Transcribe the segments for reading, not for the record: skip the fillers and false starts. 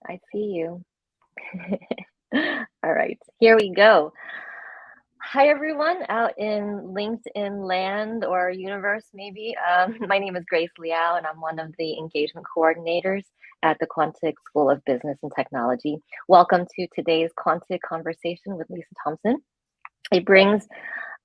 I see you. All right, here we go. Hi, everyone out in LinkedIn land or universe, maybe. My name is Grace Liao, and I'm one of the engagement coordinators at the Quantic School of Business and Technology. Welcome to today's Quantic Conversation with Lisa Thomson. It brings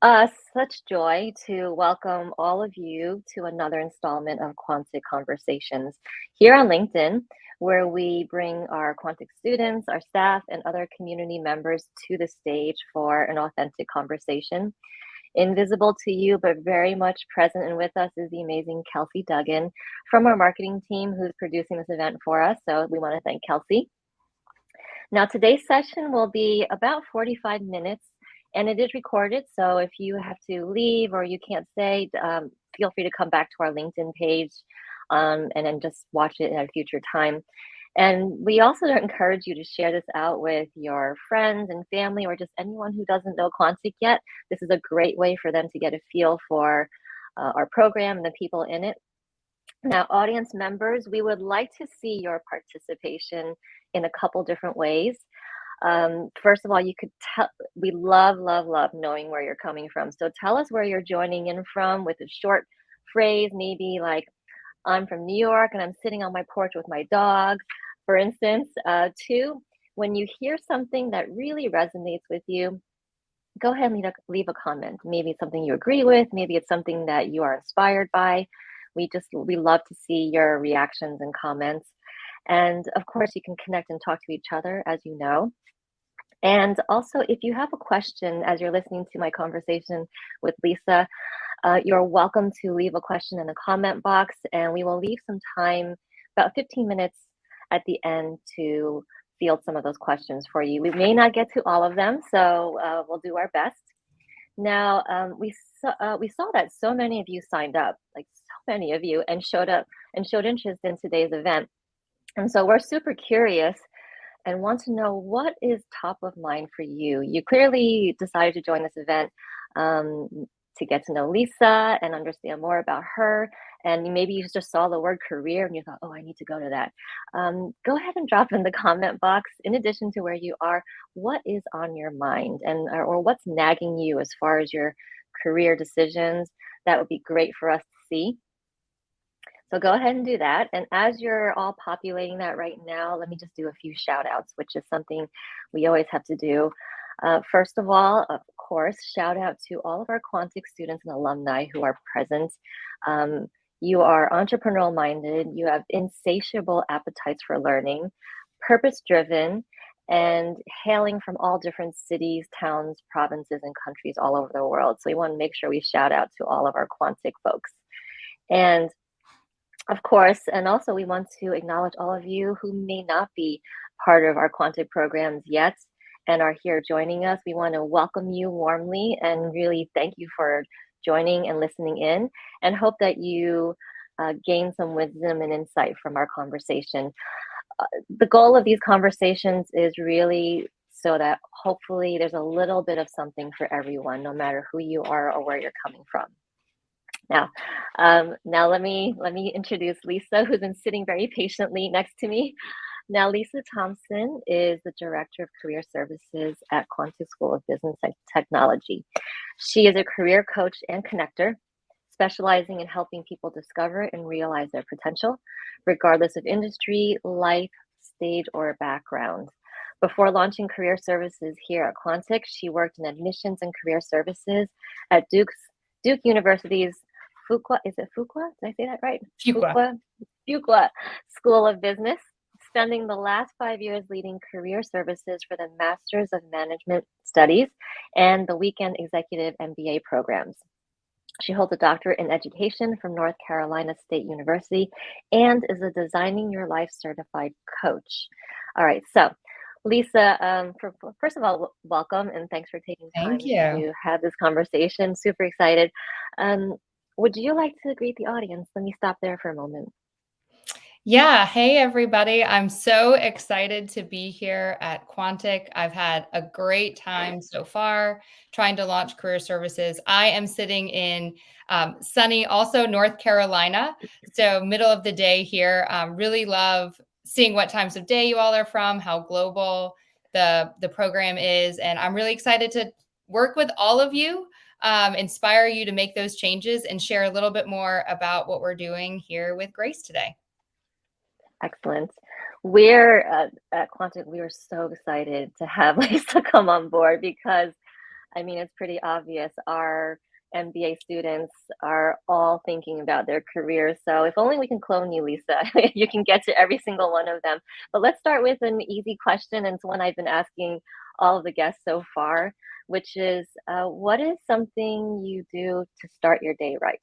us such joy to welcome all of you to another installment of Quantic Conversations here on LinkedIn, where we bring our Quantic students, our staff, and other community members to the stage for an authentic conversation. Invisible to you, but very much present and with us is the amazing Kelsey Duggan from our marketing team who's producing this event for us. So we want to thank Kelsey. Now, today's session will be about 45 minutes and it is recorded. So if you have to leave or you can't stay, feel free to come back to our LinkedIn page and then just watch it at a future time. And we also encourage you to share this out with your friends and family or just anyone who doesn't know Quantic yet. This is a great way for them to get a feel for our program and the people in it. Now, audience members, we would like to see your participation in a couple different ways. First of all, you could tell, we love knowing where you're coming from. So tell us where you're joining in from with a short phrase, maybe like, I'm from New York and I'm sitting on my porch with my dog, for instance. Two, when you hear something that really resonates with you, go ahead and leave a comment. Maybe it's something you agree with, maybe it's something that you are inspired by. We love to see your reactions and comments. And of course, you can connect and talk to each other, as you know. And also, if you have a question as you're listening to my conversation with Lisa, you're welcome to leave a question in the comment box, and we will leave some time, about 15 minutes at the end, to field some of those questions for you. We may not get to all of them, so we'll do our best. Now, we saw that so many of you signed up, like so many of you, and showed interest in today's event. And so we're super curious and want to know what is top of mind for you. You clearly decided to join this event to get to know Lisa and understand more about her. And maybe you just saw the word career and you thought, oh, I need to go to that. Go ahead and drop in the comment box, in addition to where you are, what is on your mind or what's nagging you as far as your career decisions. That would be great for us to see. So go ahead and do that. And as you're all populating that right now, let me just do a few shout outs, which is something we always have to do. First of all, of course, shout out to all of our Quantic students and alumni who are present. You are entrepreneurial minded, you have insatiable appetites for learning, purpose driven, and hailing from all different cities, towns, provinces, and countries all over the world. So we want to make sure we shout out to all of our Quantic folks. And of course, and also we want to acknowledge all of you who may not be part of our Quantic programs yet and are here joining us. We want to welcome you warmly and really thank you for joining and listening in, and hope that you gain some wisdom and insight from our conversation. The goal of these conversations is really so that hopefully there's a little bit of something for everyone, no matter who you are or where you're coming from. Now let me introduce Lisa, who's been sitting very patiently next to me. Now, Lisa Thomson is the Director of Career Services at Quantic School of Business and Technology. She is a career coach and connector, specializing in helping people discover and realize their potential, regardless of industry, life, stage, or background. Before launching career services here at Quantic, she worked in admissions and career services at Duke University's Fuqua, is it Fuqua? Did I say that right? Fuqua School of Business, spending the last 5 years leading career services for the Masters of Management Studies and the Weekend Executive MBA programs. She holds a doctorate in education from North Carolina State University and is a Designing Your Life certified coach. All right, so Lisa, first of all, welcome and thanks for taking time to have this conversation. Super excited. Would you like to greet the audience? Let me stop there for a moment. Yeah. Hey, everybody. I'm so excited to be here at Quantic. I've had a great time so far trying to launch career services. I am sitting in sunny, also North Carolina. So middle of the day here. Really love seeing what times of day you all are from, how global the program is. And I'm really excited to work with all of you, inspire you to make those changes, and share a little bit more about what we're doing here with Grace today. Excellent. We're at Quantic, we are so excited to have Lisa come on board because, I mean, it's pretty obvious. Our MBA students are all thinking about their careers. So if only we can clone you, Lisa, you can get to every single one of them. But let's start with an easy question, and it's one I've been asking all of the guests so far, which is, what is something you do to start your day right?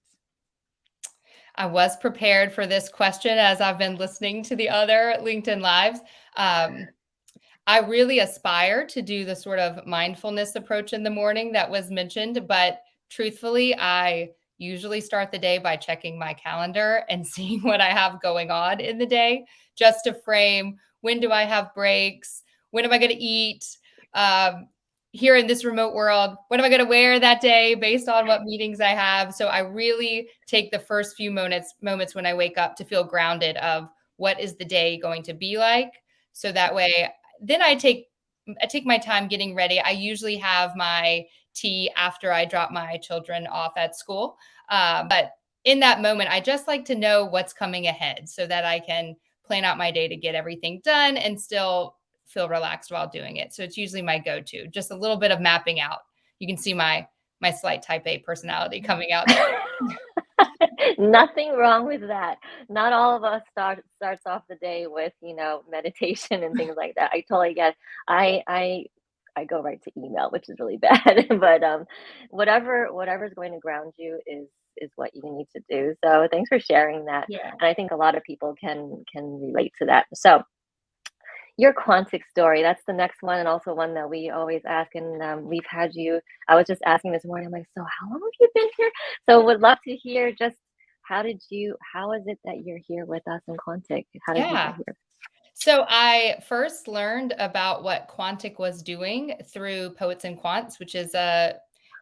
I was prepared for this question as I've been listening to the other LinkedIn Lives. I really aspire to do the sort of mindfulness approach in the morning that was mentioned, but truthfully, I usually start the day by checking my calendar and seeing what I have going on in the day, just to frame when do I have breaks, when am I going to eat, here in this remote world, what am I going to wear that day based on what meetings I have. So I really take the first few moments when I wake up to feel grounded of what is the day going to be like. So that way, then I take my time getting ready. I usually have my tea after I drop my children off at school. But in that moment, I just like to know what's coming ahead so that I can plan out my day to get everything done and still feel relaxed while doing it. So it's usually my go-to, just a little bit of mapping out. You can see my slight type A personality coming out there. Nothing wrong with that. Not all of us starts off the day with, meditation and things like that. I totally get. I go right to email, which is really bad. But whatever's going to ground you is what you need to do. So thanks for sharing that. Yeah. And I think a lot of people can relate to that. So your Quantic story, that's the next one, and also one that we always ask. And we've had you, I was just asking this morning, I'm like, so how long have you been here? So would love to hear just how is it that you're here with us in Quantic? How did you get Yeah. here? So I first learned about what Quantic was doing through Poets and Quants, which is a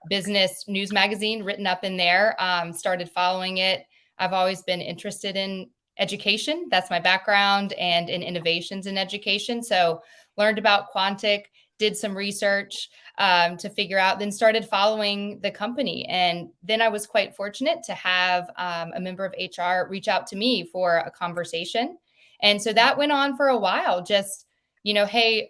business news magazine written up in there. Started following it. I've always been interested in education. That's my background, and in innovations in education. So learned about Quantic, did some research to figure out, then started following the company. And then I was quite fortunate to have a member of HR reach out to me for a conversation. And so that went on for a while, just, hey,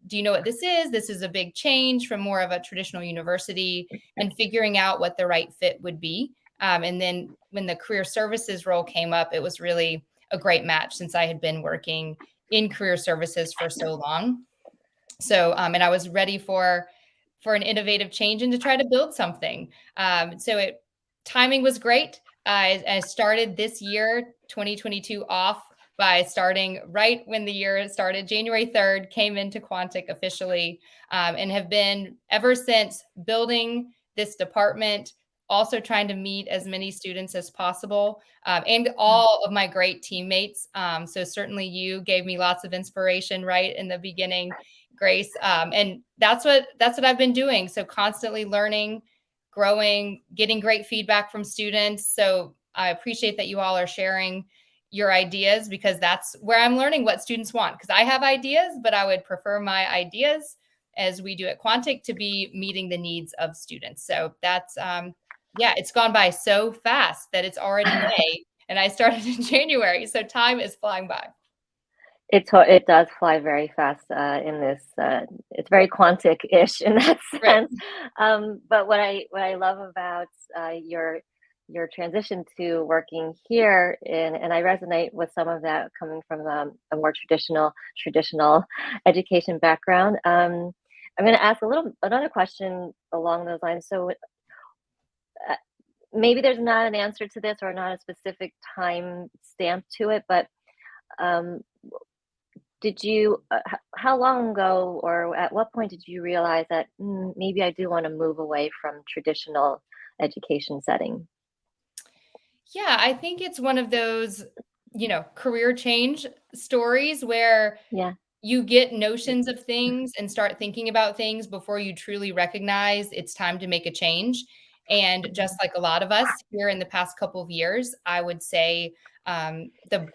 do you know what this is? This is a big change from more of a traditional university, and figuring out what the right fit would be. And then when the career services role came up, it was really a great match since I had been working in career services for so long. So, and I was ready for an innovative change and to try to build something. Timing was great. I started this year, 2022, off by starting right when the year started. January 3rd, came into Quantic officially, and have been ever since building this department, also trying to meet as many students as possible, and all of my great teammates. So certainly you gave me lots of inspiration right in the beginning, Grace. And that's what I've been doing. So constantly learning, growing, getting great feedback from students. So I appreciate that you all are sharing your ideas, because that's where I'm learning what students want. Because I have ideas, but I would prefer my ideas, as we do at Quantic, to be meeting the needs of students. So that's, it's gone by so fast that it's already May and I started in January. So time is flying by. It does fly very fast in this. It's very Quantic-ish in that Right. sense. But what I love about your transition to working here, and I resonate with some of that coming from a more traditional education background. I'm going to ask another question along those lines. So maybe there's not an answer to this or not a specific time stamp to it, but did you how long ago or at what point did you realize that maybe I do want to move away from traditional education setting? Yeah, I think it's one of those, career change stories where Yeah. you get notions of things and start thinking about things before you truly recognize it's time to make a change. And just like a lot of us here in the past couple of years, I would say the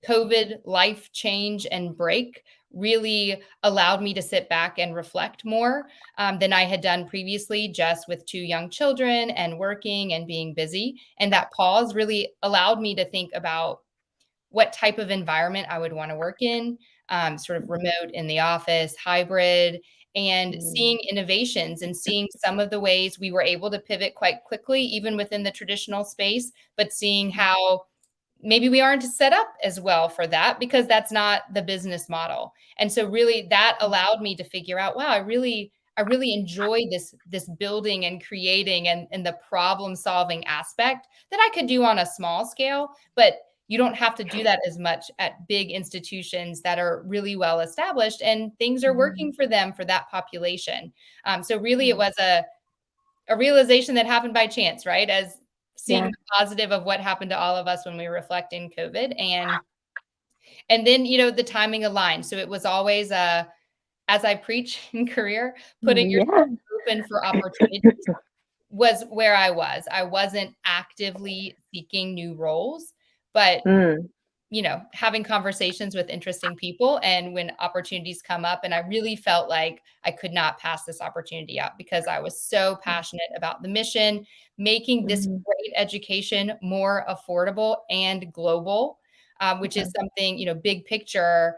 COVID life change and break really allowed me to sit back and reflect more than I had done previously, just with 2 young children and working and being busy. And that pause really allowed me to think about what type of environment I would want to work in, sort of remote, in the office, hybrid, and Mm, seeing innovations and seeing some of the ways we were able to pivot quite quickly, even within the traditional space, but seeing how maybe we aren't set up as well for that because that's not the business model. And so really that allowed me to figure out, wow, I really enjoy this building and creating and the problem solving aspect that I could do on a small scale, but you don't have to do that as much at big institutions that are really well established and things are mm, working for them for that population. So really it mm. was a realization that happened by chance, right? As seeing Yeah. the positive of what happened to all of us when we reflect in COVID. And then, the timing aligned. So it was always as I preach in career, putting Yeah. yourself open for opportunities was where I was. I wasn't actively seeking new roles, but Mm, having conversations with interesting people. And when opportunities come up, and I really felt like I could not pass this opportunity up because I was so passionate about the mission, making this mm, great education more affordable and global, which yeah. is something, big picture.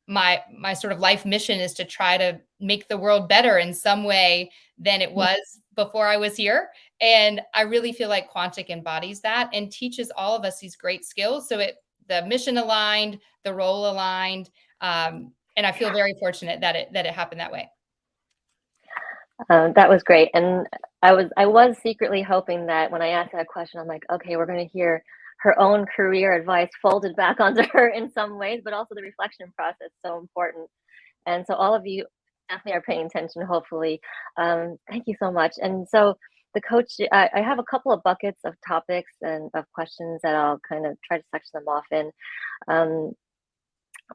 My sort of life mission is to try to make the world better in some way than it was before I was here. And I really feel like Quantic embodies that and teaches all of us these great skills. So the mission aligned, the role aligned, and I feel very fortunate that it happened that way. That was great, and I was secretly hoping that when I asked that question, I'm like, okay, we're going to hear her own career advice folded back onto her in some ways, but also the reflection process so important. And so all of you definitely are paying attention, hopefully. Thank you so much. And so the coach, I have a couple of buckets of topics and of questions that I'll kind of try to section them off in. Um,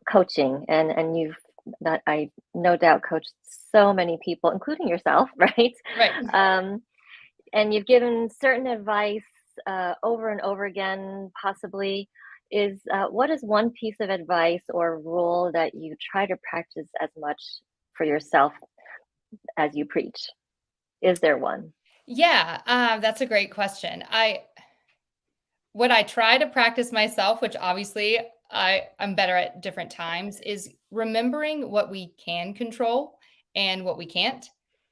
Coaching, and you've that I no doubt coached so many people, including yourself, right? Right. Um, and you've given certain advice over and over again, possibly. What is one piece of advice or rule that you try to practice as much for yourself as you preach? Is there one? Yeah, that's a great question. What I try to practice myself, which obviously I'm better at different times, is remembering what we can control and what we can't,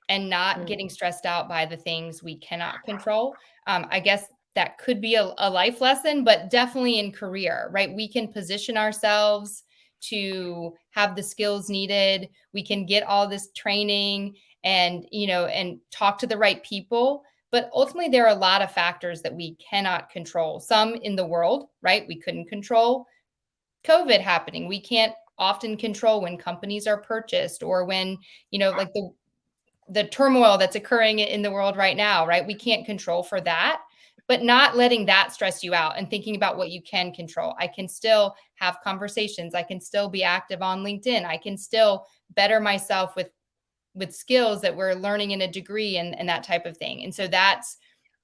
and not Mm, getting stressed out by the things we cannot control. I guess that could be a life lesson, but definitely in career, right? We can position ourselves to have the skills needed. We can get all this training and talk to the right people, but ultimately, there are a lot of factors that we cannot control. Some in the world, right? We couldn't control COVID happening. We can't often control when companies are purchased or when, like the turmoil that's occurring in the world right now, right? We can't control for that, but not letting that stress you out and thinking about what you can control. I can still have conversations. I can still be active on LinkedIn. I can still better myself with skills that we're learning in a degree and that type of thing. And so that's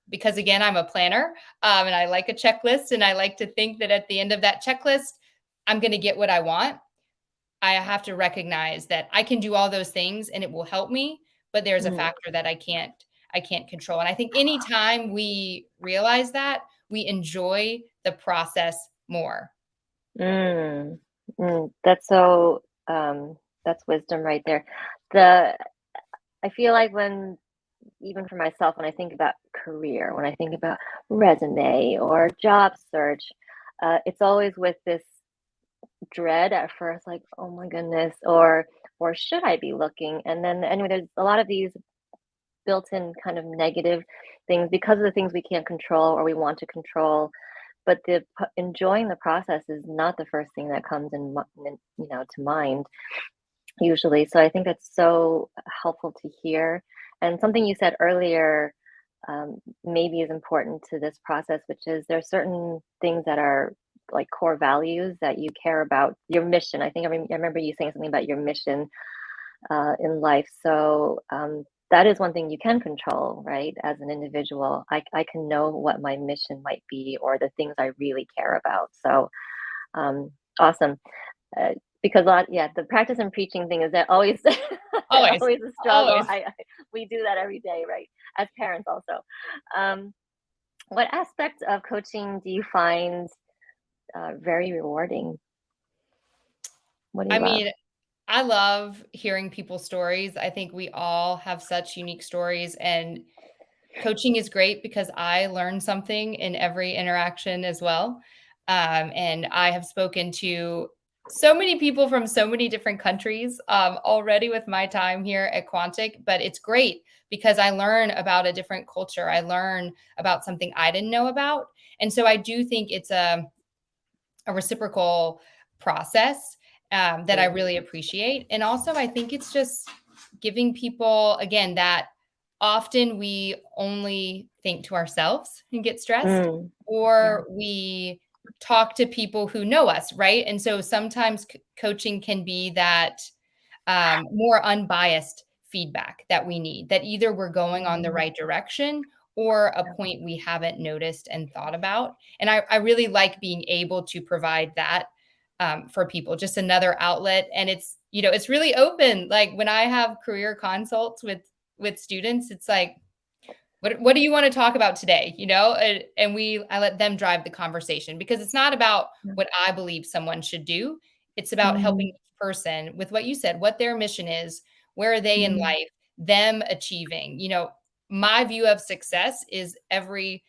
because, again, I'm a planner, and I like a checklist, and I like to think that at the end of that checklist, I'm going to get what I want. I have to recognize that I can do all those things and it will help me, but there's a mm, factor that I can't control. And I think anytime we realize that, we enjoy the process more. mm, That's so. That's wisdom right there. The I feel like when even for myself, when I think about career, when I think about resume or job search, it's always with this dread at first, like, oh my goodness, or should I be looking? And then anyway, there's a lot of these built-in kind of negative things because of the things we can't control or we want to control. But enjoying the process is not the first thing that comes to mind usually. So I think that's so helpful to hear. And something you said earlier maybe is important to this process, which is there are certain things that are like core values that you care about, your mission. I think I remember you saying something about your mission in life. So that is one thing you can control, right? As an individual, I can know what my mission might be or the things I really care about. So um, Awesome. Because the practice and preaching thing is that always Always, always a struggle. always. We do that every day, right? As parents also. Um, what aspect of coaching do you find very rewarding? What do you I love? mean, I love hearing people's stories. I think we all have such unique stories, and coaching is great because I learn something in every interaction as well. And I have spoken to so many people from so many different countries already with my time here at Quantic, but it's great because I learn about a different culture. I learn about something I didn't know about. And so I do think it's a reciprocal process that I Mm, really appreciate. And also, I think it's just giving people, again, that often we only think to ourselves and get stressed, yeah, or we talk to people who know us, right? And so sometimes coaching can be that more unbiased feedback that we need, that either we're going on the right direction or a yeah, point we haven't noticed and thought about. And I really like being able to provide that for people, just another outlet. And it's really open. Like when I have career consults with students, it's like, what do you want to talk about today? And I let them drive the conversation because it's not about yeah. what I believe someone should do. It's about helping Mm, each person with what you said, what their mission is, where are they in mm, life, them achieving. My view of success is every,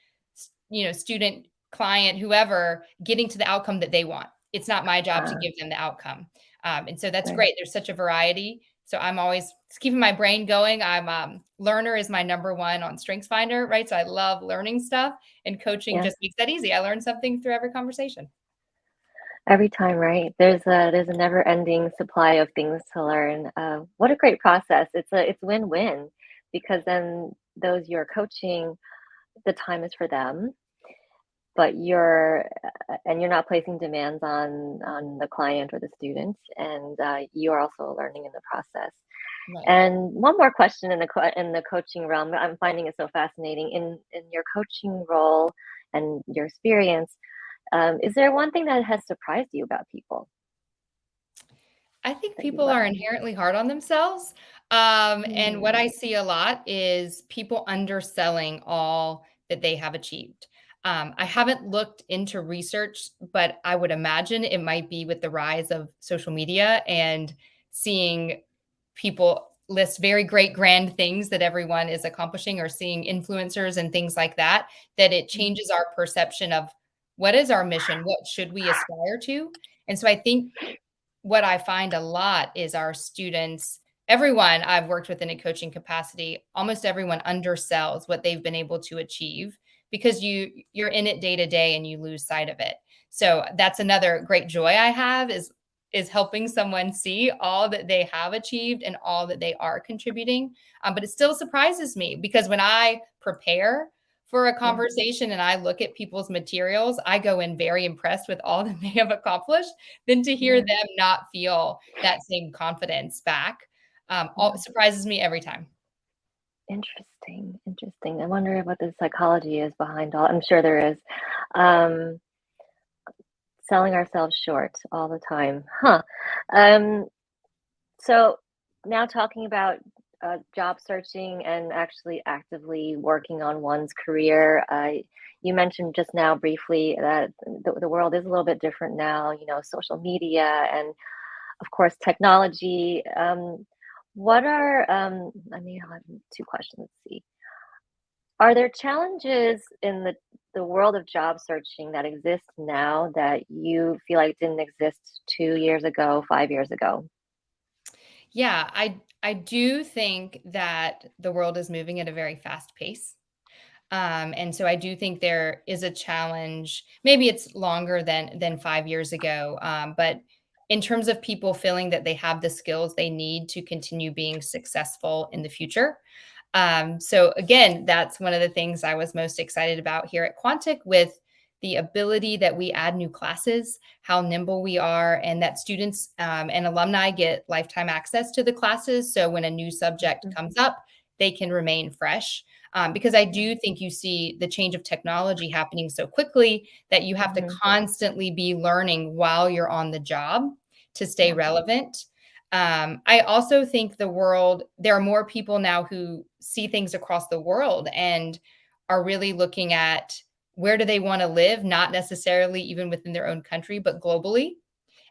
student, client, whoever getting to the outcome that they want. It's not my job to uh, give them the outcome. And so that's right. great. There's such a variety. So I'm always keeping my brain going. I'm learner is my number one on StrengthsFinder, right? So I love learning stuff, and coaching Yeah. just makes that easy. I learn something through every conversation. Every time, right? There's a never-ending supply of things to learn. What a great process. It's win-win because then those you're coaching, the time is for them, but you're not placing demands on the client or the student, and you are also learning in the process. Right. And one more question in the coaching realm, I'm finding it so fascinating in your coaching role and your experience. Is there one thing that has surprised you about people I think that you people are love? inherently hard on themselves. And what Hmm. I see a lot is people underselling all that they have achieved. I haven't looked into research, but I would imagine it might be with the rise of social media and seeing people list very great grand things that everyone is accomplishing, or seeing influencers and things like that, that it changes our perception of what is our mission, what should we aspire to. And so I think what I find a lot is our students, everyone I've worked with in a coaching capacity, almost everyone undersells what they've been able to achieve because you're in it day to day and you lose sight of it. So that's another great joy I have is helping someone see all that they have achieved and all that they are contributing. But it still surprises me because when I prepare for a Yeah, conversation and I look at people's materials, I go in very impressed with all that they have accomplished, than to hear yeah, them not feel that same confidence back. yeah. Surprises me every time. Interesting, interesting. I wonder what the psychology is behind all. I'm sure there is. Um, Selling ourselves short all the time, huh? Um, so now talking about job searching and actually actively working on one's career. You mentioned just now briefly that the world is a little bit different now. Social media and of course, technology. What are, I mean, I have two questions. Let's see. Are there challenges in the world of job searching that exist now that you feel like didn't exist 2 years ago, 5 years ago? Yeah, I do think that the world is moving at a very fast pace. And so I do think there is a challenge. Maybe it's longer than 5 years ago, but in terms of people feeling that they have the skills they need to continue being successful in the future. So again, that's one of the things I was most excited about here at Quantic, with the ability that we add new classes, how nimble we are, and that students and alumni get lifetime access to the classes. So when a new subject Mhm. comes up, they can remain fresh. because I do think you see the change of technology happening so quickly that you have to Mm-hmm. constantly be learning while you're on the job to stay Yeah. relevant. I also think there are more people now who see things across the world and are really looking at where do they want to live, not necessarily even within their own country, but globally.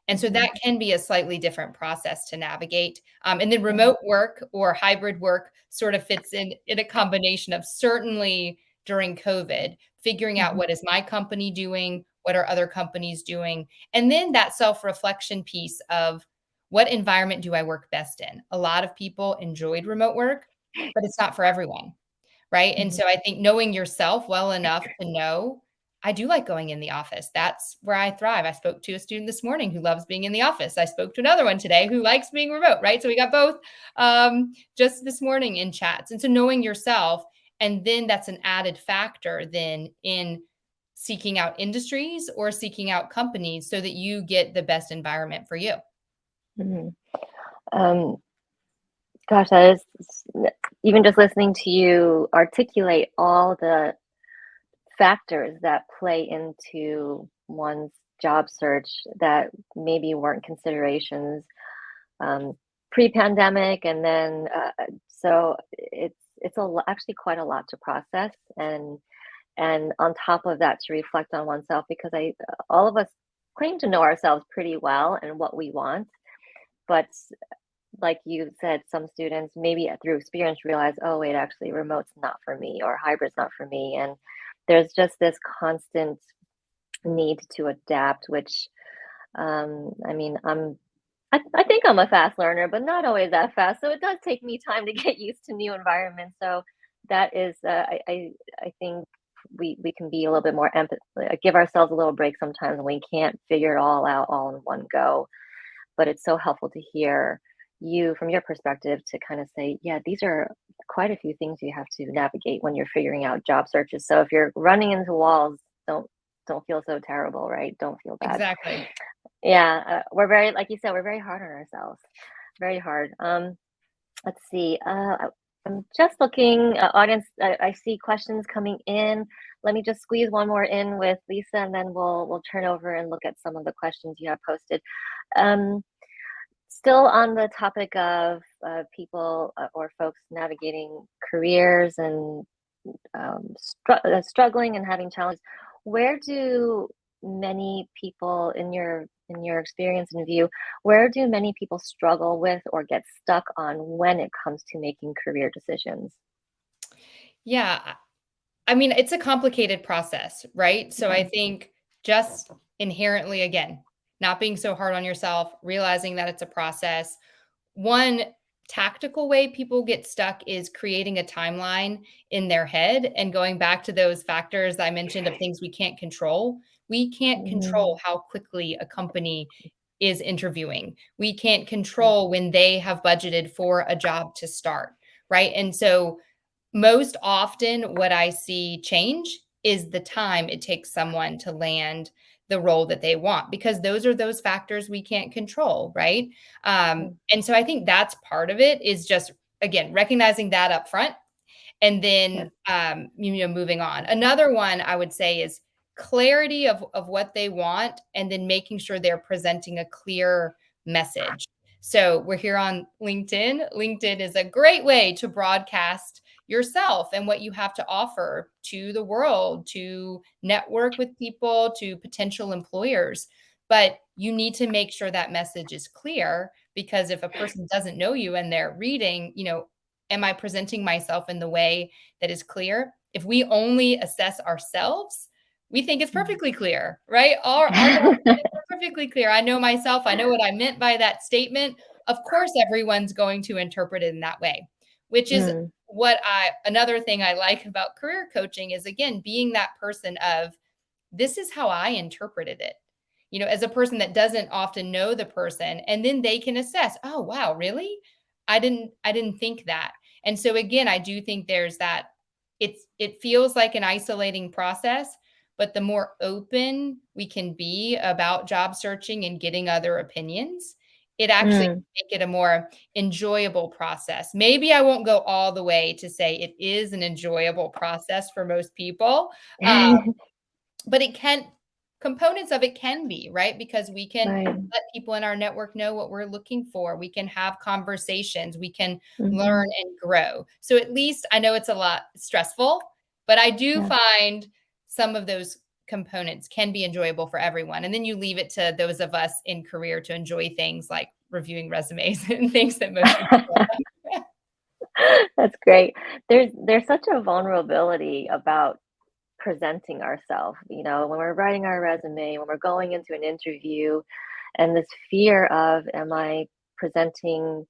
And so Mm-hmm. that can be a slightly different process to navigate. And then Yeah. remote work or hybrid work sort of fits in a combination of certainly during COVID, figuring out Mm-hmm. what is my company doing, what are other companies doing, and then that self-reflection piece of what environment do I work best in? A lot of people enjoyed remote work, but it's not for everyone. Right. And Mm-hmm. so I think knowing yourself well enough to know I do like going in the office. That's where I thrive. I spoke to a student this morning who loves being in the office. I spoke to another one today who likes being remote. Right. So we got both just this morning in chats. And so knowing yourself, and then that's an added factor then in seeking out industries or seeking out companies so that you get the best environment for you. Mm-hmm. Um, Gosh, that is even just listening to you articulate all the factors that play into one's job search that maybe weren't considerations um, pre-pandemic, and then so actually quite a lot to process, and on top of that to reflect on oneself, because I all of us claim to know ourselves pretty well and what we want, but like you said, some students maybe through experience realize, oh wait, actually remote's not for me or hybrid's not for me. And there's just this constant need to adapt, which I mean, I think I'm a fast learner, but not always that fast. So it does take me time to get used to new environments. So that is, I think we can be a little bit more give ourselves a little break sometimes when we can't figure it all out all in one go. But it's so helpful to hear you from your perspective to kind of say, yeah, these are quite a few things you have to navigate when you're figuring out job searches. So if you're running into walls, don't feel so terrible, right? Don't feel bad. Exactly. Yeah, we're very, like you said, we're very hard on ourselves, very hard. Let's see. I'm just looking, audience. I see questions coming in. Let me just squeeze one more in with Lisa, and then we'll turn over and look at some of the questions you have posted. Um, Still on the topic of people or folks navigating careers and struggling and having challenges, where do many people in your experience and view, where do many people struggle with or get stuck on when it comes to making career decisions? Yeah. I mean, it's a complicated process, right? So I Yeah. think just inherently, again, not being so hard on yourself, realizing that it's a process. One tactical way people get stuck is creating a timeline in their head and going back to those factors I mentioned of things we can't control. We can't Mhm. control how quickly a company is interviewing. We can't Mm, control when they have budgeted for a job to start, right? And so most often, what I see change is the time it takes someone to land the role that they want, because those are those factors we can't control, right? mm, And so I think that's part of it is just, again, recognizing that up front and yeah. then moving on. Another one I would say is clarity of what they want and then making sure they're presenting a clear message. So we're here on LinkedIn. LinkedIn is a great way to broadcast yourself and what you have to offer to the world, to network with people, to potential employers. But you need to make sure that message is clear, because if a person doesn't know you and they're reading, am I presenting myself in the way that is clear? If we only assess ourselves, we think it's Mm. perfectly clear, right? Our documents are perfectly clear. I know myself. I know what I meant by that statement. Of course, everyone's going to interpret it in that way, which is Mm, another thing I like about career coaching is, again, being that person of, this is how I interpreted it. As a person that doesn't often know the person, and then they can assess, oh, wow, really? I didn't think that. And so again, I do think there's that it feels like an isolating process, but the more open we can be about job searching and getting other opinions, it actually Mm. make it a more enjoyable process. Maybe I won't go all the way to say it is an enjoyable process for most people, but components of it can be, right? Because we can Right. let people in our network know what we're looking for. We can have conversations, we can learn Hmm. and grow. So at least I know it's a lot stressful, but I do Yeah. find some of those components can be enjoyable for everyone. And then you leave it to those of us in career to enjoy things like reviewing resumes and things that most people don't. That's great. There's such a vulnerability about presenting ourselves, when we're writing our resume, when we're going into an interview, and this fear of, am I presenting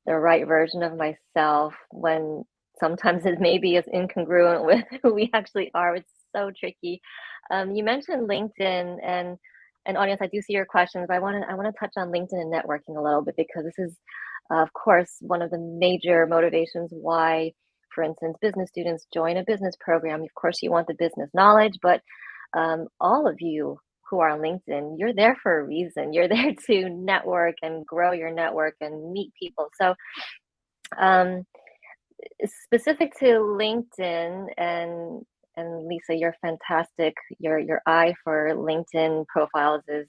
the right version of myself when sometimes it maybe is incongruent with who we actually are. It's so tricky. You mentioned LinkedIn and audience, I do see your questions. I want to touch on LinkedIn and networking a little bit because this is, of course, one of the major motivations why, for instance, business students join a business program. Of course, you want the business knowledge, but all of you who are on LinkedIn, you're there for a reason. You're there to network and grow your network and meet people. So, um, specific to LinkedIn and Lisa, you're fantastic. Your eye for LinkedIn profiles is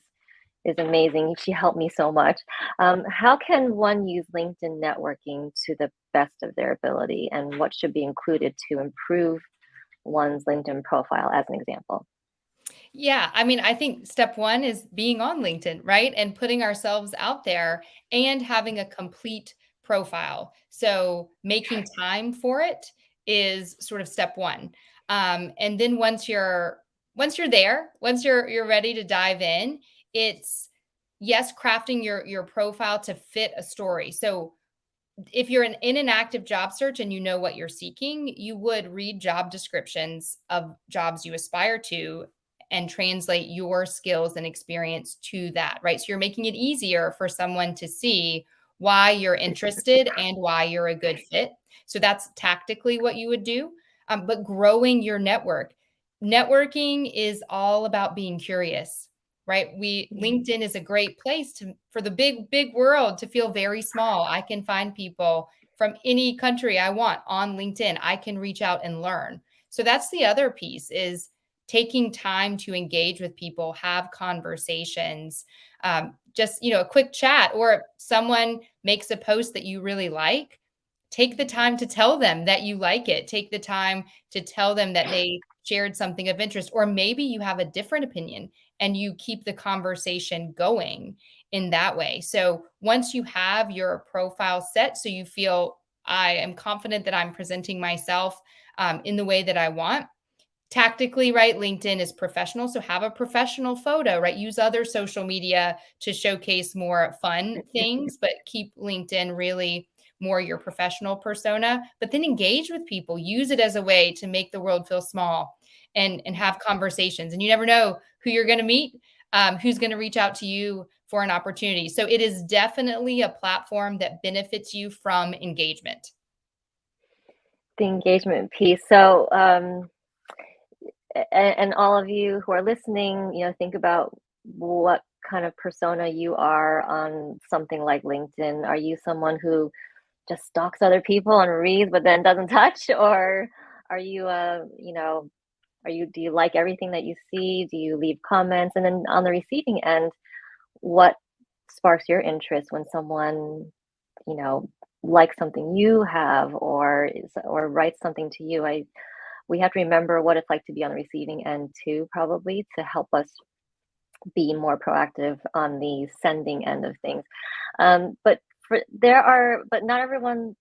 amazing. She helped me so much. How can one use LinkedIn networking to the best of their ability, and what should be included to improve one's LinkedIn profile, as an example? Yeah, I mean, I think step one is being on LinkedIn, right? And putting ourselves out there and having a complete profile. So making time for it is sort of step one. And then once you're there, once you're ready to dive in, it's yes, crafting your profile to fit a story. So if you're in an active job search and you know what you're seeking, you would read job descriptions of jobs you aspire to and translate your skills and experience to that, right? So you're making it easier for someone to see why you're interested and why you're a good fit. So that's tactically what you would do. But growing your network. Networking is all about being curious, right? Mhm. LinkedIn is a great place for the big world to feel very small. I can find people from any country I want on LinkedIn. I can reach out and learn. So that's the other piece is taking time to engage with people, have conversations, just a quick chat, or if someone makes a post that you really like, take the time to tell them that you like it. Take the time to tell them that they shared something of interest, or maybe you have a different opinion and you keep the conversation going in that way. So once you have your profile set, so you feel I am confident that I'm presenting myself in the way that I want, tactically, right? LinkedIn is professional. So have a professional photo, right? Use other social media to showcase more fun things, but keep LinkedIn really more your professional persona. But then engage with people, use it as a way to make the world feel small and have conversations. And you never know who you're going to meet, who's going to reach out to you for an opportunity. So it is definitely a platform that benefits you from engagement. The engagement piece. So, and all of you who are listening, think about what kind of persona you are on something like LinkedIn. Are you someone who just stalks other people and reads but then doesn't touch, or are you do you like everything that you see? Do you leave comments? And then on the receiving end, what sparks your interest when someone, you know, likes something you have, or writes something to you? I We have to remember what it's like to be on the receiving end too, probably, to help us be more proactive on the sending end of things. But not everyone.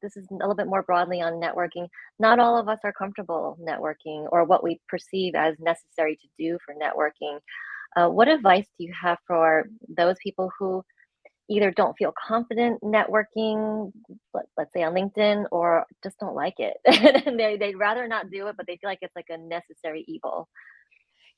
This is a little bit more broadly on networking. Not all of us are comfortable networking, or what we perceive as necessary to do for networking. What advice do you have for those people who either don't feel confident networking, let's say on LinkedIn, or just don't like it? And they'd rather not do it, but they feel like it's like a necessary evil.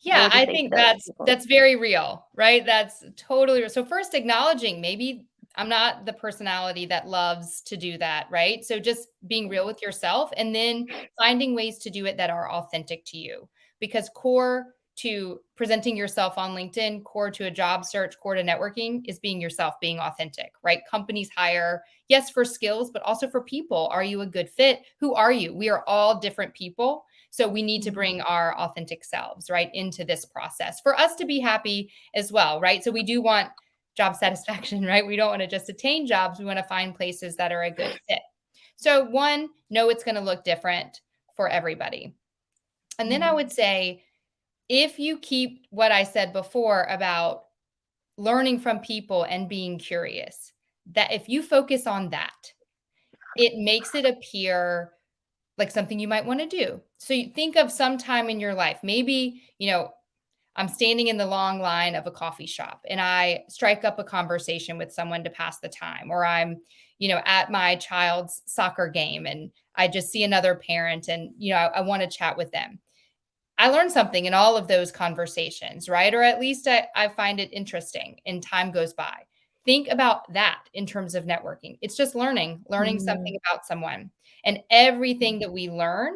What Yeah, would you I say to think those that's people? that's very real, right? That's totally real. So first acknowledging maybe I'm not the personality that loves to do that, right? So just being real with yourself and then finding ways to do it that are authentic to you. Because core to presenting yourself on LinkedIn, core to a job search, core to networking is being yourself, being authentic, right? Companies hire, yes, for skills, but also for people. Are you a good fit? Who are you? We are all different people. So we need to bring our authentic selves, right, into this process for us to be happy as well, right? So we do want job satisfaction, right? We don't want to just attain jobs. We want to find places that are a good fit. So one, know it's going to look different for everybody. And then I would say, if you keep what I said before about learning from people and being curious, that if you focus on that, it makes it appear like something you might want to do. So you think of some time in your life, maybe, I'm standing in the long line of a coffee shop and I strike up a conversation with someone to pass the time, or I'm, at my child's soccer game and I just see another parent and, I want to chat with them. I learned something in all of those conversations, right? Or at least I find it interesting and time goes by. Think about that in terms of networking. It's just learning something about someone. And everything that we learn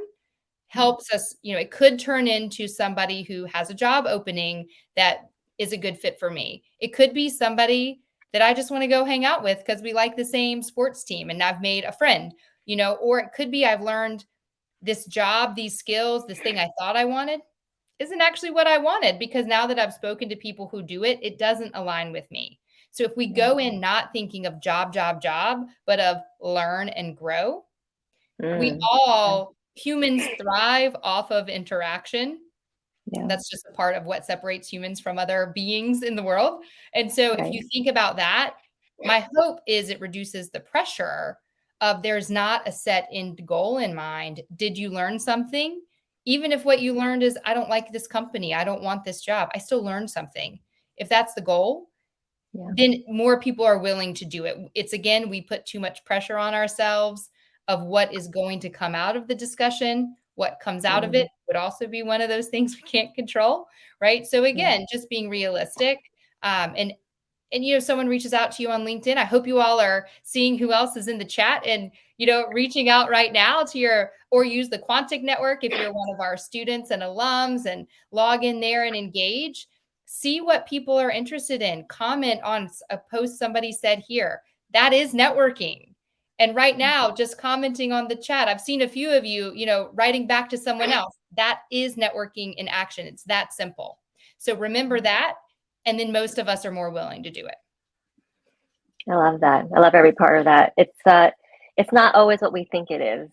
helps us, it could turn into somebody who has a job opening that is a good fit for me. It could be somebody that I just want to go hang out with because we like the same sports team and I've made a friend, or it could be I've learned this job, these skills, this thing I thought I wanted isn't actually what I wanted, because now that I've spoken to people who do it, it doesn't align with me. So if we go in not thinking of job, but of learn and grow, we all, humans thrive off of interaction. Yeah. That's just a part of what separates humans from other beings in the world. And so if you think about that, my hope is it reduces the pressure of there's not a set end goal in mind. Did you learn something? Even if what you learned is, I don't like this company, I don't want this job, I still learned something. If that's the goal, then more people are willing to do it. It's, again, we put too much pressure on ourselves of what is going to come out of the discussion. What comes out of it would also be one of those things we can't control, right? So again, just being realistic. And someone reaches out to you on LinkedIn. I hope you all are seeing who else is in the chat and, reaching out right now to or use the Quantic network if you're one of our students and alums, and log in there and engage. See what people are interested in. Comment on a post somebody said here. That is networking. And right now, just commenting on the chat, I've seen a few of you, writing back to someone else. That is networking in action. It's that simple. So remember that. And then most of us are more willing to do it. I love that. I love every part of that. It's not always what we think it is.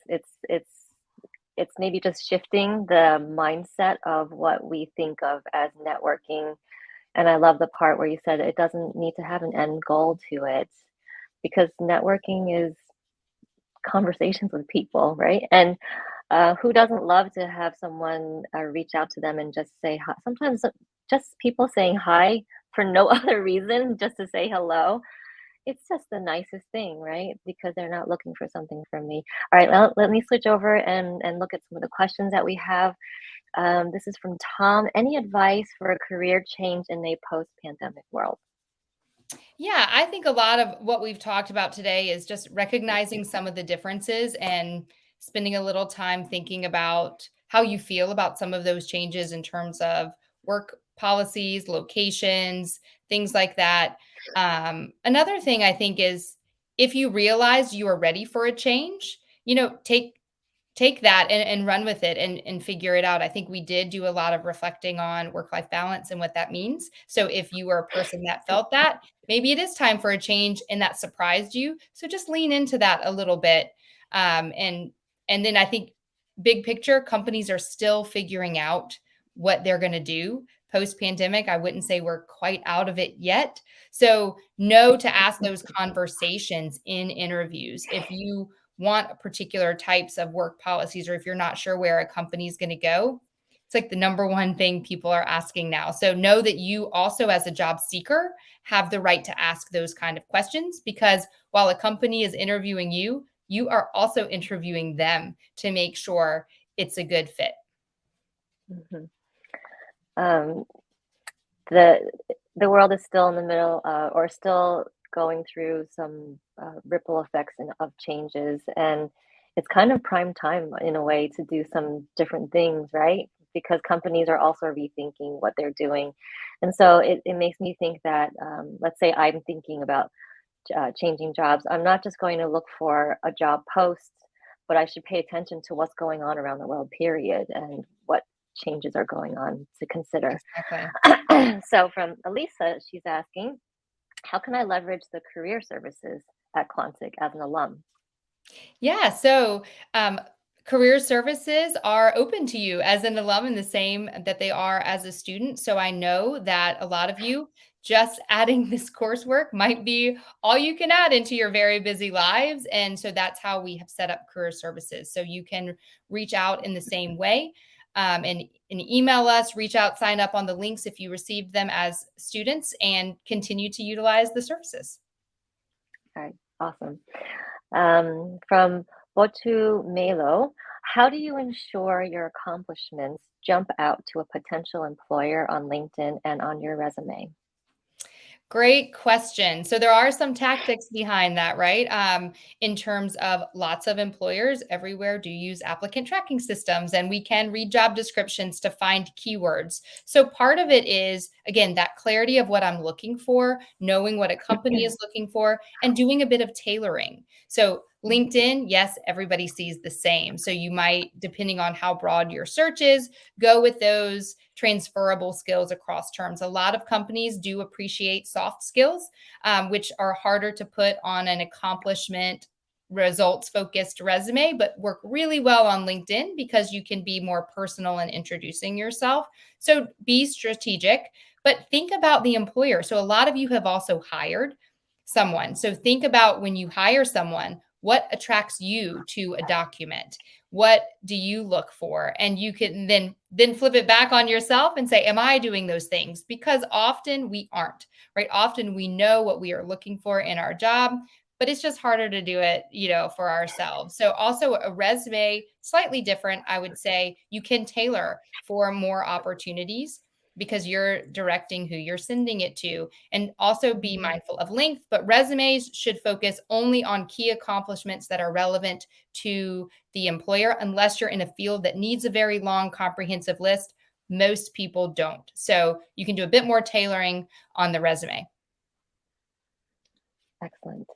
It's maybe just shifting the mindset of what we think of as networking. And I love the part where you said it doesn't need to have an end goal to it, because networking is conversations with people, right? And who doesn't love to have someone reach out to them and just say hi? Sometimes just people saying hi for no other reason, just to say hello. It's just the nicest thing, right? Because they're not looking for something from me. All right, let me switch over and look at some of the questions that we have. This is from Tom. Any advice for a career change in a post-pandemic world? Yeah, I think a lot of what we've talked about today is just recognizing some of the differences and spending a little time thinking about how you feel about some of those changes in terms of work policies, locations, things like that. Another thing I think is, if you realize you are ready for a change, take that and run with it and figure it out. I think we did do a lot of reflecting on work-life balance and what that means. So if you were a person that felt that, maybe it is time for a change and that surprised you. So just lean into that a little bit. And then I think, big picture, companies are still figuring out what they're going to do post-pandemic. I wouldn't say we're quite out of it yet. So know to ask those conversations in interviews. If you want particular types of work policies, or if you're not sure where a company is going to go, it's like the number one thing people are asking now. So know that you also, as a job seeker, have the right to ask those kind of questions, because while a company is interviewing you, you are also interviewing them to make sure it's a good fit. Mm-hmm. The world is still in the middle, or still going through some ripple effects of changes, and it's kind of prime time in a way to do some different things, right? because companies are also rethinking what they're doing. And so it makes me think that, let's say I'm thinking about changing jobs. I'm not just going to look for a job post, but I should pay attention to what's going on around the world, period, and what changes are going on to consider. Exactly. So from Elisa, she's asking, how can I leverage the career services at Quantic as an alum? Yeah. So, career services are open to you as an alum in the same that they are as a student. So I know that a lot of you just adding this coursework might be all you can add into your very busy lives. And so that's how we have set up career services. So you can reach out in the same way. And email us, reach out, sign up on the links if you received them as students, and continue to utilize the services. All right, awesome. From Botu Melo, how do you ensure your accomplishments jump out to a potential employer on LinkedIn and on your resume? Great question. So there are some tactics behind that, right? In terms of lots of employers everywhere do use applicant tracking systems, and we can read job descriptions to find keywords. So part of it is, again, that clarity of what I'm looking for, knowing what a company is looking for, and doing a bit of tailoring. So LinkedIn, yes, everybody sees the same. So you might, depending on how broad your search is, go with those transferable skills across terms. A lot of companies do appreciate soft skills, which are harder to put on an accomplishment results focused resume, but work really well on LinkedIn because you can be more personal in introducing yourself. So be strategic, but think about the employer. So a lot of you have also hired someone. So think about when you hire someone, what attracts you to a document? What do you look for? And you can then flip it back on yourself and say, am I doing those things? Because often we aren't, right? Often we know what we are looking for in our job, but it's just harder to do it, for ourselves. So also a resume, slightly different, I would say you can tailor for more opportunities because you're directing who you're sending it to, and also be Mhm. mindful of length. But resumes should focus only on key accomplishments that are relevant to the employer, unless you're in a field that needs a very long, comprehensive list. Most people don't. So you can do a bit more tailoring on the resume. Excellent.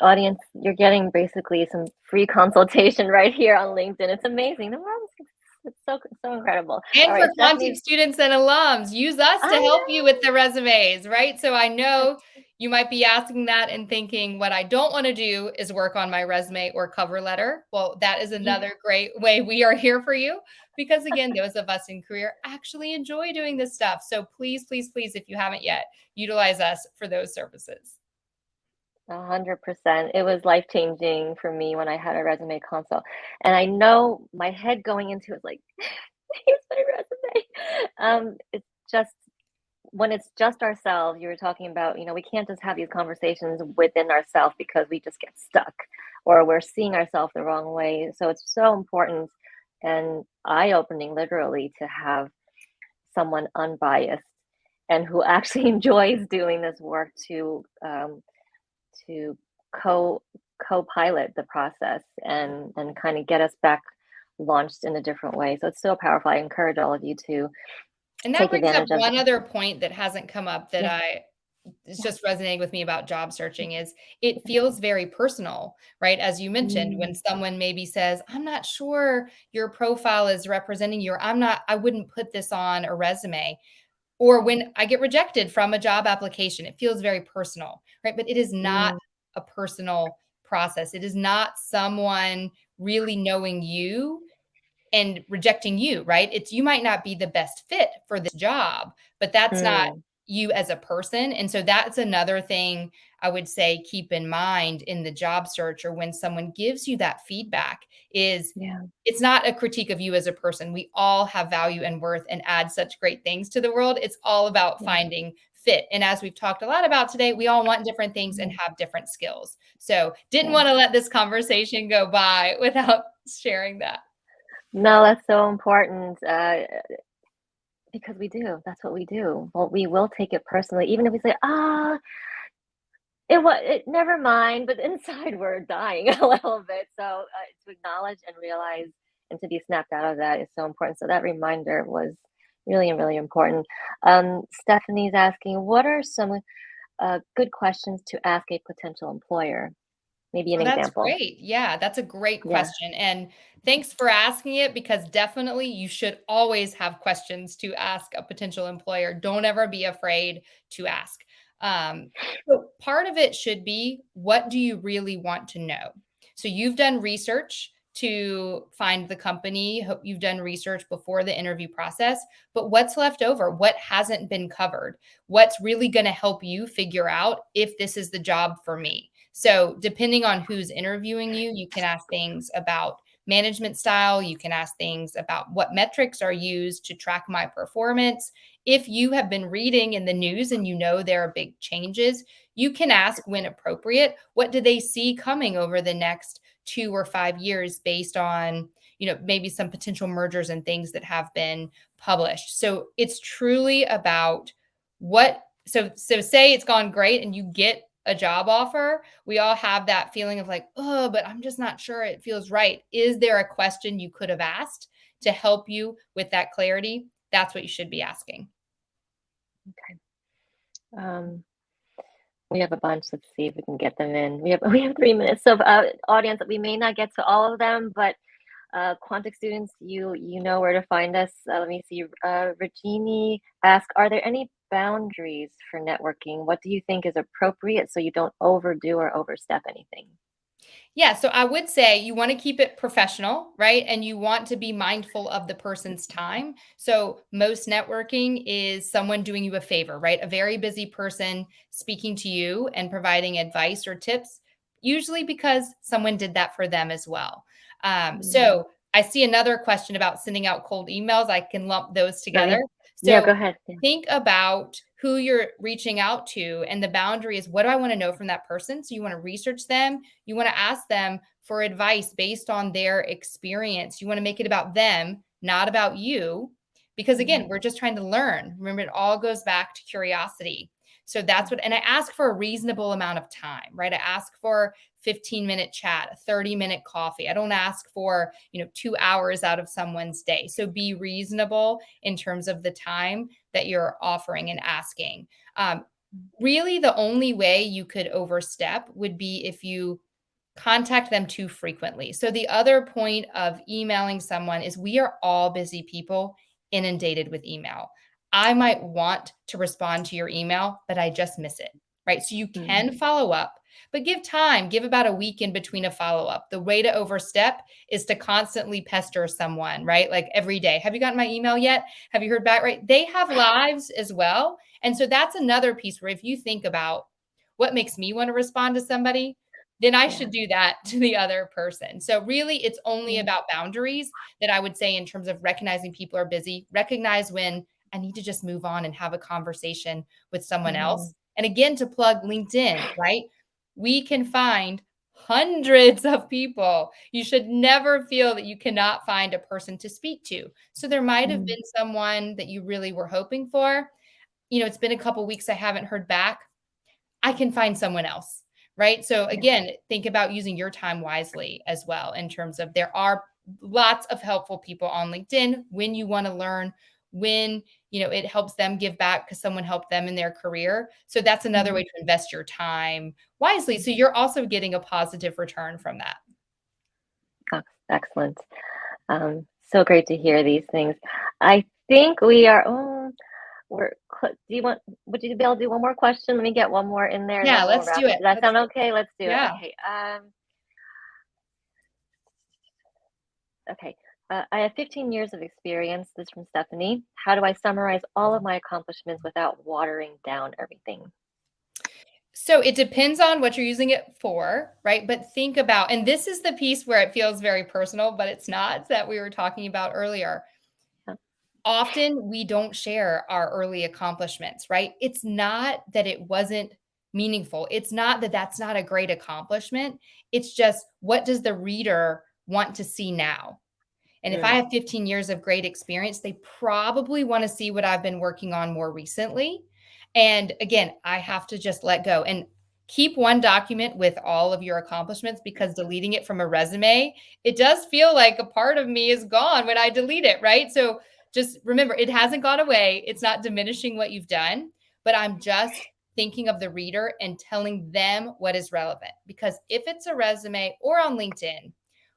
Audience, you're getting basically some free consultation right here on LinkedIn. It's amazing. The world is it's so incredible. All And for right, Quantic Stephanie, students and alums, use us to I help you with know. the resumes, right? So I Yes. know you might be asking that and thinking, what I don't want to do is work on my resume or cover letter. Well, that is Yeah. another great way we are here for you, because again, those of us in career actually enjoy doing this stuff. So please, please, please, if you haven't yet, utilize us for those services. 100%. It was life-changing for me when I had a resume consult. And I know my head going into it like, here's my resume. It's just when it's just ourselves, you were talking about, we can't just have these conversations within ourselves because we just get stuck or we're seeing ourselves the wrong way. So it's so important and eye-opening, literally, to have someone unbiased and who actually enjoys doing this work to co co-pilot the process and kind of get us back launched in a different way. So it's so powerful. I encourage all of you to And that take brings up advantage of. one other point that hasn't come up that Yeah, it's yeah, just resonating with me about job yeah, searching is it feels very personal, right? As you mentioned, when mm, someone maybe says, I'm not sure your profile is representing you, or I wouldn't put this on a resume. Or when I get rejected from a job application, it feels very personal, right? But it is not mm, a personal process. It is not someone really knowing you and rejecting you, right? It's you might not be the best fit for this job, but that's not mm, you as a person. And so that's another thing I would say keep in mind in the job search, or when someone gives you that feedback, is yeah, it's not a critique of you as a person. We all have value and worth and add such great things to the world. It's all about yeah, finding fit. And as we've talked a lot about today, we all want different things and mm, have different skills. So didn't yeah. want to let this conversation go by without sharing that. No, that's so important because we do. That's what we do. Well, we will take it personally, even if we say, never mind, but inside we're dying a little bit. So to acknowledge and realize and to be snapped out of that is so important. So that reminder was really, really important. Stephanie's asking, what are some good questions to ask a potential employer? Maybe an Oh, that's example. great. Yeah, that's a great Yeah. question. And thanks for asking it, because definitely you should always have questions to ask a potential employer. Don't ever be afraid to ask. Um, so part of it should be, what do you really want to know? So you've done research to find the company. You've done research before the interview process, but what's left over? What hasn't been covered? What's really going to help you figure out if this is the job for me? So, depending on who's interviewing you, you can ask things about management style. You can ask things about what metrics are used to track my performance. If you have been reading in the news and you know there are big changes, you can ask, when appropriate, what do they see coming over the next 2 or 5 years based on, maybe some potential mergers and things that have been published. So it's truly about so say it's gone great and you get a job offer. We all have that feeling of like, oh, but I'm just not sure it feels right. Is there a question you could have asked to help you with that clarity? That's what you should be asking. Okay. We have a bunch. Let's see if we can get them in. We have 3 minutes. So, audience, we may not get to all of them, but Quantic students, you know where to find us. Let me see. Regini asked, are there any boundaries for networking? What do you think is appropriate so you don't overdo or overstep anything? Yeah, so I would say you want to keep it professional, right? And you want to be mindful of the person's time. So, most networking is someone doing you a favor, right? A very busy person speaking to you and providing advice or tips, usually because someone did that for them as well. Mm. So, I see another question about sending out cold emails. I can lump those Oh, together. yeah. Yeah, So, go ahead. Yeah. think about who you're reaching out to, and the boundary is, what do I want to know from that person? So, you want to research them. You want to ask them for advice based on their experience. You want to make it about them, not about you. Because Mhm, again, we're just trying to learn. Remember, it all goes back to curiosity. So that's mhm, what, and I ask for a reasonable amount of time, right? I ask for 15-minute chat, a 30-minute coffee. I don't ask for, 2 hours out of someone's day. So be reasonable in terms of the time that you're offering and asking. Um, Really, the only way you could overstep would be if you contact them too frequently. So, the other point of emailing someone is, we are all busy people inundated with email. I might want to respond to your email, but I just miss it, right? So, you mhm, can follow up, but give time, give about a week in between a follow up. The way to overstep is to constantly pester someone, right? Like every day. Have you gotten my email yet? Have you heard back? Right? They have lives as well. And so, that's another piece where, if you think about what makes me want to respond to somebody, then I yeah, should do that to the other person. So really, it's only mm, about boundaries that I would say, in terms of recognizing people are busy. Recognize when I need to just move on and have a conversation with someone mhm, else. And again, to plug LinkedIn, right? We can find hundreds of people. You should never feel that you cannot find a person to speak to. So there might have mm, been someone that you really were hoping for. It's been a couple weeks, I haven't heard back. I can find someone else, right? So yeah, again, think about using your time wisely as well, in terms of, there are lots of helpful people on LinkedIn when you want to learn, when it helps them give back because someone helped them in their career. So that's another mhm, way to invest your time wisely. So mhm. you're also getting a positive return from that. Excellent. So great to hear these things. I think we are. Oh, do you want? Would you be able to do one more question? Let me get one more in there, and then Yeah, we'll let's wrap do up. it. Does that Let's sound do it. okay? Let's do it. Yeah. Okay. Okay. I have 15 years of experience. This is from Stephanie. How do I summarize all of my accomplishments without watering down everything? So it depends on what you're using it for, right? But think about, and this is the piece where it feels very personal, but it's not, that we were talking about earlier. Yeah. Often we don't share our early accomplishments, right? It's not that it wasn't meaningful. It's not that that's not a great accomplishment. It's just, what does the reader want to see now? And if I Mm, have 15 years of great experience, they probably want to see what I've been working on more recently. And again, I have to just let go. And keep one document with all of your accomplishments, because deleting it from a resume, it does feel like a part of me is gone when I delete it, right? So just remember, it hasn't gone away. It's not diminishing what you've done, but I'm just thinking of the reader and telling them what is relevant. Because if it's a resume or on LinkedIn,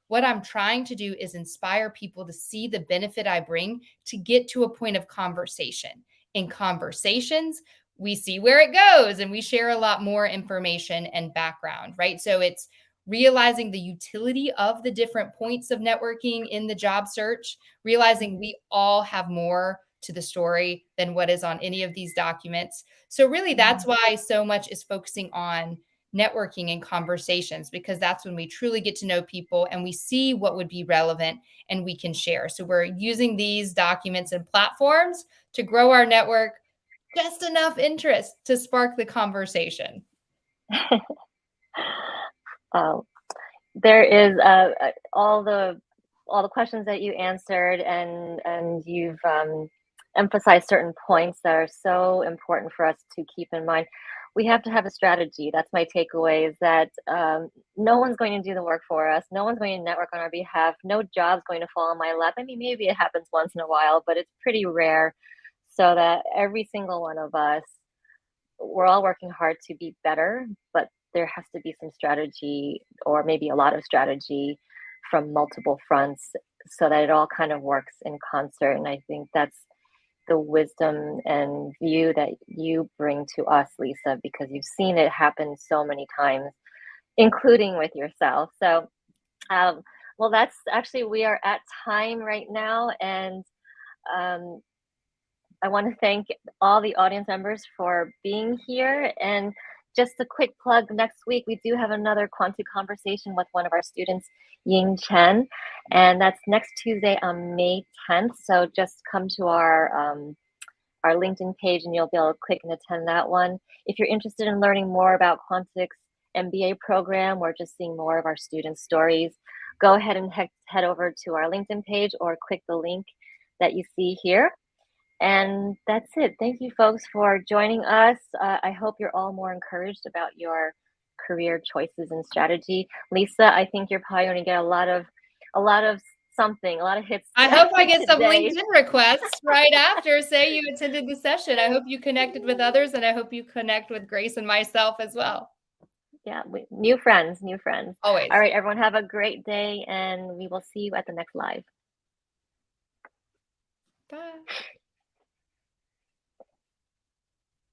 what I'm trying to do is inspire people to see the benefit I bring to get to a point of conversation. In conversations, we see where it goes and we share a lot more information and background, right? So it's realizing the utility of the different points of networking in the job search, realizing we all have more to the story than what is on any of these documents. So really, that's why so much is focusing on networking and conversations, because that's when we truly get to know people and we see what would be relevant and we can share. So we're using these documents and platforms to grow our network, just enough interest to spark the conversation. There is all the questions that you answered, and you've emphasized certain points that are so important for us to keep in mind. We have to have a strategy. That's my takeaway, is that no one's going to do the work for us. No one's going to network on our behalf. No job's going to fall on my lap. I mean, maybe it happens once in a while, but it's pretty rare. So that every single one of us, we're all working hard to be better, but there has to be some strategy, or maybe a lot of strategy from multiple fronts, so that it all kind of works in concert. And I think that's the wisdom and view that you bring to us, Lisa, because you've seen it happen so many times, including with yourself. So, well, that's actually, we are at time right now. And um, I want to thank all the audience members for being here. And just a quick plug, next week we do have another Quantic conversation with one of our students, Ying Chen, and that's next Tuesday on May 10th. So just come to our LinkedIn page and you'll be able to click and attend that one. If you're interested in learning more about Quantic's MBA program, or just seeing more of our students' stories, go ahead and head over to our LinkedIn page or click the link that you see here. And that's it. Thank you, folks, for joining us. I hope you're all more encouraged about your career choices and strategy. Lisa, I think you're probably going to get a lot of something, a lot of hits. I hope I get some today. LinkedIn requests right after. Say you attended the session. I hope you connected with others, and I hope you connect with Grace and myself as well. Yeah, new friends. Always. All right, everyone, have a great day, and we will see you at the next live.